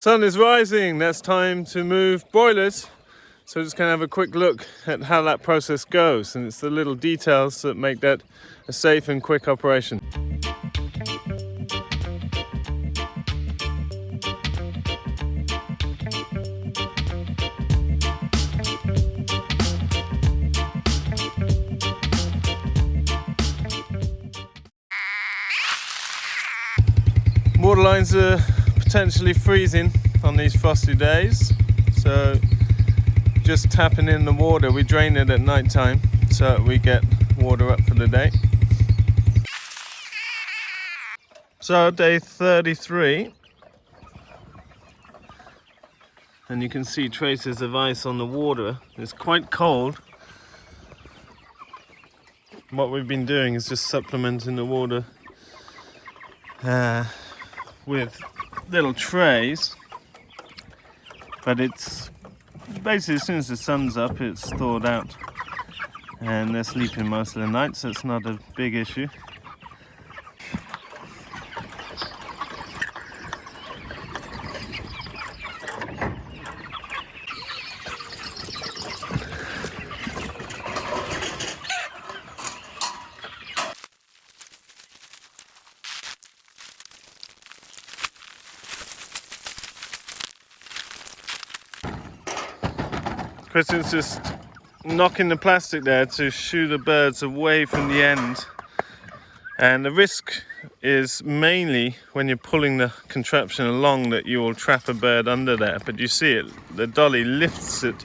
Sun is rising, that's time to move broilers. So just going to have a quick look at how that process goes, and it's the little details that make that a safe and quick operation. Water lines are potentially freezing on these frosty days, so just tapping in the water. We drain it at night time so we get water up for the day. So day 33, and you can see traces of ice on the water. It's quite cold. What we've been doing is just supplementing the water with little trays, but it's basically as soon as the sun's up it's thawed out, and they're sleeping most of the night, so it's not a big issue. Kristen's just knocking the plastic there to shoo the birds away from the end, and the risk is mainly when you're pulling the contraption along that you will trap a bird under there. But you see it, the dolly lifts it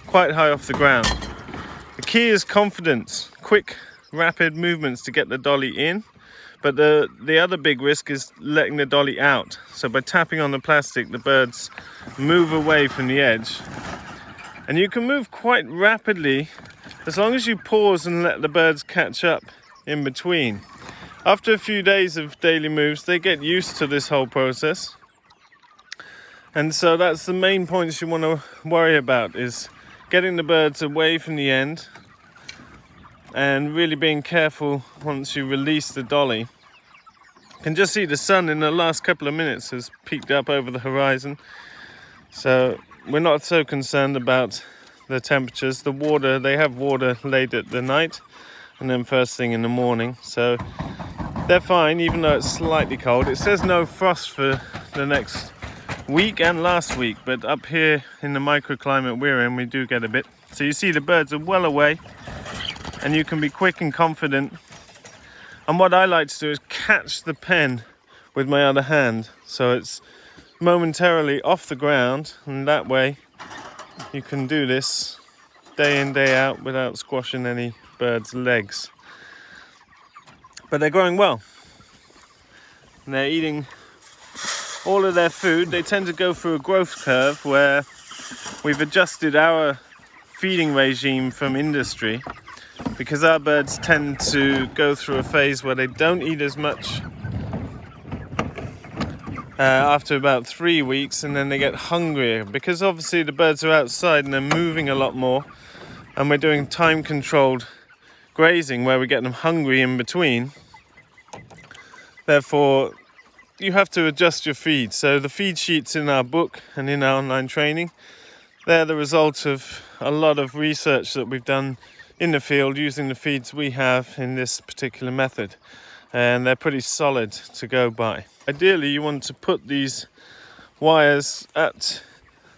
quite high off the ground. The key is confidence, quick rapid movements to get the dolly in, but the other big risk is letting the dolly out. So by tapping on the plastic, the birds move away from the edge. And you can move quite rapidly as long as you pause and let the birds catch up in between. After a few days of daily moves, they get used to this whole process. And so that's the main points you want to worry about, is getting the birds away from the end and really being careful once you release the dolly. You can just see the sun in the last couple of minutes has peaked up over the horizon. So we're not so concerned about the temperatures. The water, they have water late at the night and then first thing in the morning. So they're fine, even though it's slightly cold. It says no frost for the next week and last week, but up here in the microclimate we're in, we do get a bit. So you see the birds are well away and you can be quick and confident. And what I like to do is catch the pen with my other hand, so it's momentarily off the ground, and that way you can do this day in, day out without squashing any birds' legs. But they're growing well, and they're eating all of their food. They tend to go through a growth curve where we've adjusted our feeding regime from industry, because our birds tend to go through a phase where they don't eat as much after about 3 weeks, and then they get hungrier because obviously the birds are outside and they're moving a lot more, and we're doing time controlled grazing where we get them hungry in between. Therefore you have to adjust your feed. So the feed sheets in our book and in our online training, they're the result of a lot of research that we've done in the field using the feeds we have in this particular method, and they're pretty solid to go by. Ideally you want to put these wires at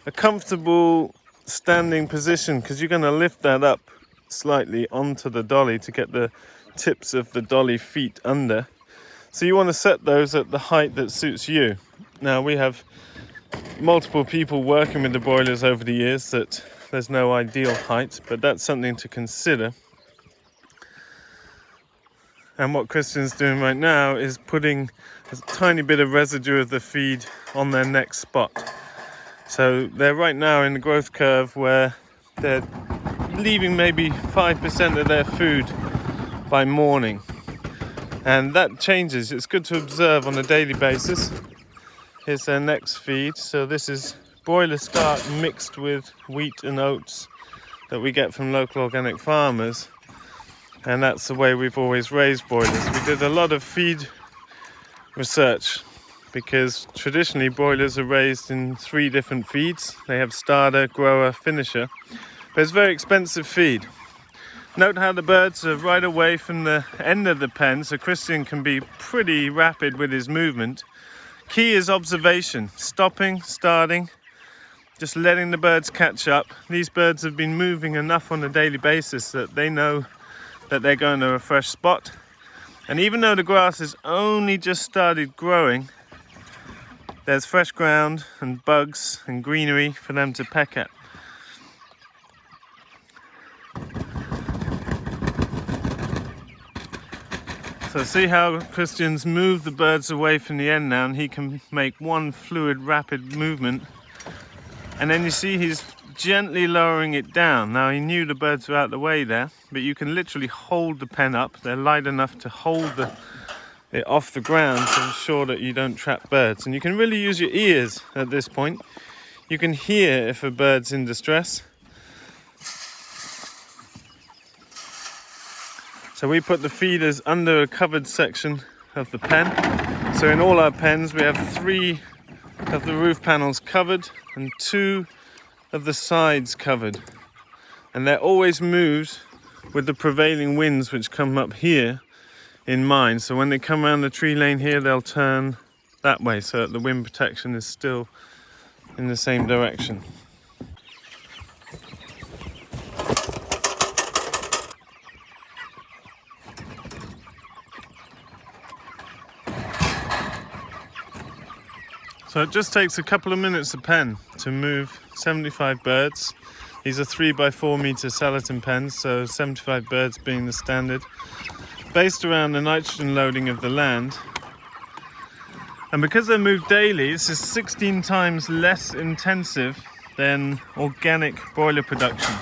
a comfortable standing position, because you're going to lift that up slightly onto the dolly to get the tips of the dolly feet under. So you want to set those at the height that suits you. Now we have multiple people working with the broilers over the years that there's no ideal height, but that's something to consider. And what Kristen's doing right now is putting a tiny bit of residue of the feed on their next spot. So they're right now in the growth curve where they're leaving maybe 5% of their food by morning. And that changes. It's good to observe on a daily basis. Here's their next feed. So this is broiler starch mixed with wheat and oats that we get from local organic farmers. And that's the way we've always raised broilers. We did a lot of feed research because traditionally broilers are raised in 3 different feeds. They have starter, grower, finisher, but it's a very expensive feed. Note how the birds are right away from the end of the pen, so Christian can be pretty rapid with his movement. Key is observation, stopping, starting, just letting the birds catch up. These birds have been moving enough on a daily basis that they know that they're going to a fresh spot. And even though the grass has only just started growing, there's fresh ground and bugs and greenery for them to peck at. So see how Christian's moved the birds away from the end now, and he can make one fluid, rapid movement. And then you see he's gently lowering it down. Now he knew the birds were out of the way there, but you can literally hold the pen up. They're light enough to hold it off the ground to ensure that you don't trap birds. And you can really use your ears at this point. You can hear if a bird's in distress. So we put the feeders under a covered section of the pen. So in all our pens we have 3 of the roof panels covered and 2 of the sides covered. And they're always moved with the prevailing winds which come up here in mind. So when they come around the tree lane here, they'll turn that way so that the wind protection is still in the same direction. So it just takes a couple of minutes a pen to move 75 birds. These are 3 by 4 meter Salatin pens, so 75 birds being the standard, based around the nitrogen loading of the land. And because they're moved daily, this is 16 times less intensive than organic broiler production.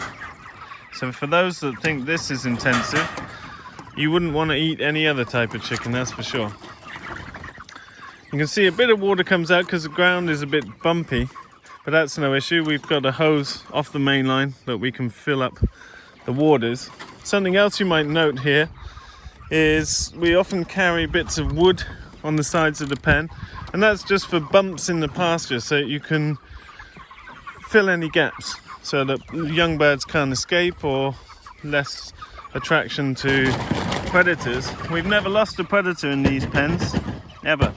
So for those that think this is intensive, you wouldn't want to eat any other type of chicken, that's for sure. You can see a bit of water comes out because the ground is a bit bumpy, but that's no issue. We've got a hose off the main line that we can fill up the waters. Something else you might note here is we often carry bits of wood on the sides of the pen, and that's just for bumps in the pasture, so you can fill any gaps so that young birds can't escape or less attraction to predators. We've never lost a predator in these pens, ever.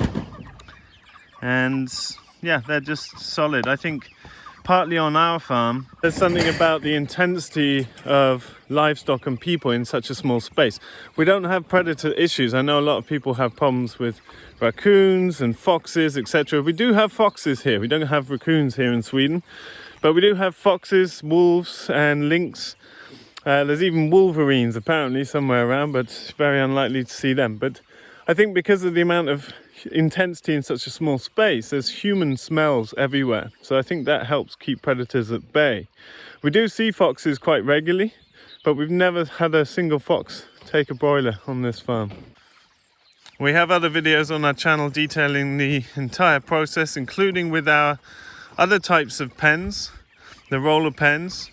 And yeah, they're just solid. I think partly on our farm, there's something about the intensity of livestock and people in such a small space. We don't have predator issues. I know a lot of people have problems with raccoons and foxes, etc. We do have foxes here. We don't have raccoons here in Sweden, but we do have foxes, wolves and lynx. There's even wolverines apparently somewhere around, but very unlikely to see them. But I think because of the amount of intensity in such a small space, there's human smells everywhere, so I think that helps keep predators at bay. We do see foxes quite regularly, but we've never had a single fox take a broiler on this farm. We have other videos on our channel detailing the entire process, including with our other types of pens, the roller pens.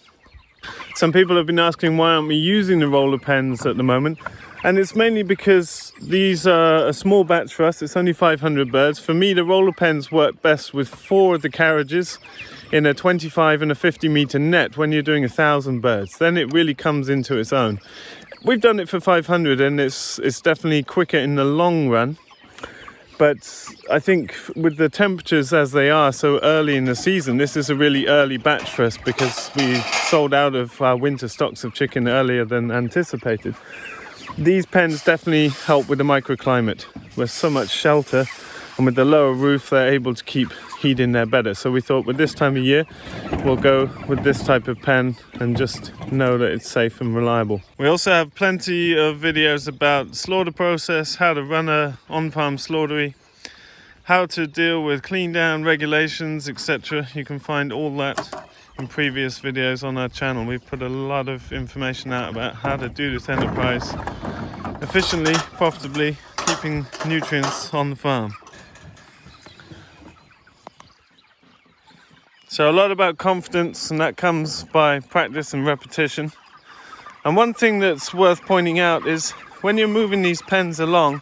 Some people have been asking why aren't we using the roller pens at the moment. And it's mainly because these are a small batch for us. It's only 500 birds. For me, the roller pens work best with 4 of the carriages in a 25 and a 50 meter net when you're doing 1,000 birds. Then it really comes into its own. We've done it for 500 and it's definitely quicker in the long run. But I think with the temperatures as they are so early in the season, this is a really early batch for us because we sold out of our winter stocks of chicken earlier than anticipated. These pens definitely help with the microclimate. With so much shelter and with the lower roof, they're able to keep heat in there better. So we thought with this time of year, we'll go with this type of pen and just know that it's safe and reliable. We also have plenty of videos about slaughter process, how to run a on-farm slaughtery, how to deal with clean down regulations, etc. You can find all that in previous videos on our channel. We've put a lot of information out about how to do this enterprise efficiently, profitably, keeping nutrients on the farm. So a lot about confidence, and that comes by practice and repetition. And one thing that's worth pointing out is when you're moving these pens along,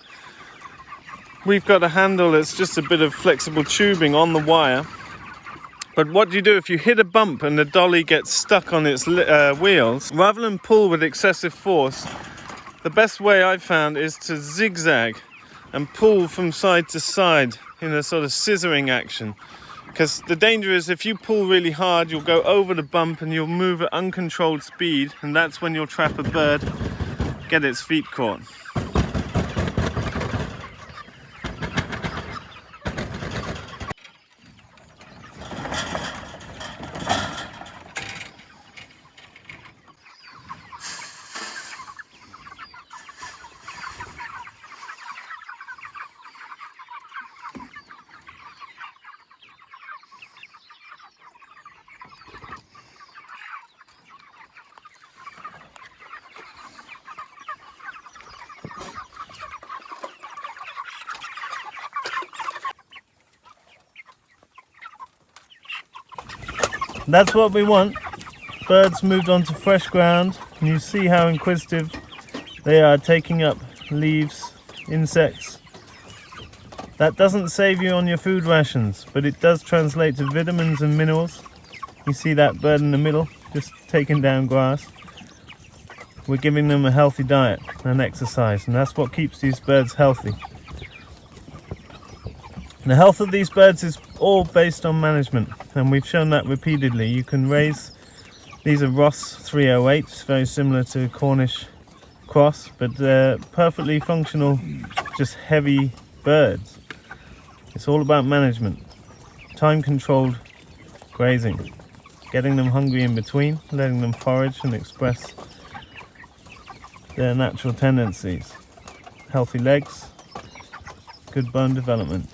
we've got a handle that's just a bit of flexible tubing on the wire. But what do you do if you hit a bump and the dolly gets stuck on its wheels? Rather than pull with excessive force, the best way I've found is to zigzag and pull from side to side in a sort of scissoring action. Because the danger is if you pull really hard, you'll go over the bump and you'll move at uncontrolled speed, and that's when you'll trap a bird, get its feet caught. That's what we want. Birds moved onto fresh ground, and you see how inquisitive they are, taking up leaves, insects. That doesn't save you on your food rations, but it does translate to vitamins and minerals. You see that bird in the middle, just taking down grass. We're giving them a healthy diet and exercise, and that's what keeps these birds healthy. The health of these birds is all based on management, and we've shown that repeatedly. You can raise, these are Ross 308s, very similar to Cornish cross, but they're perfectly functional, just heavy birds. It's all about management, time-controlled grazing, getting them hungry in between, letting them forage and express their natural tendencies. Healthy legs, good bone development.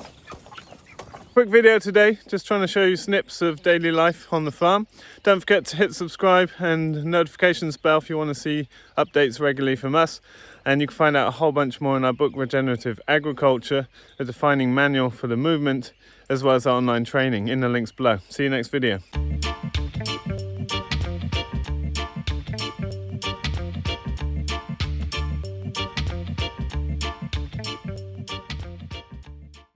Quick video today, just trying to show you snips of daily life on the farm. Don't forget to hit subscribe and notifications bell if you want to see updates regularly from us. And you can find out a whole bunch more in our book Regenerative Agriculture, a defining manual for the movement, as well as our online training in the links below. See you next video.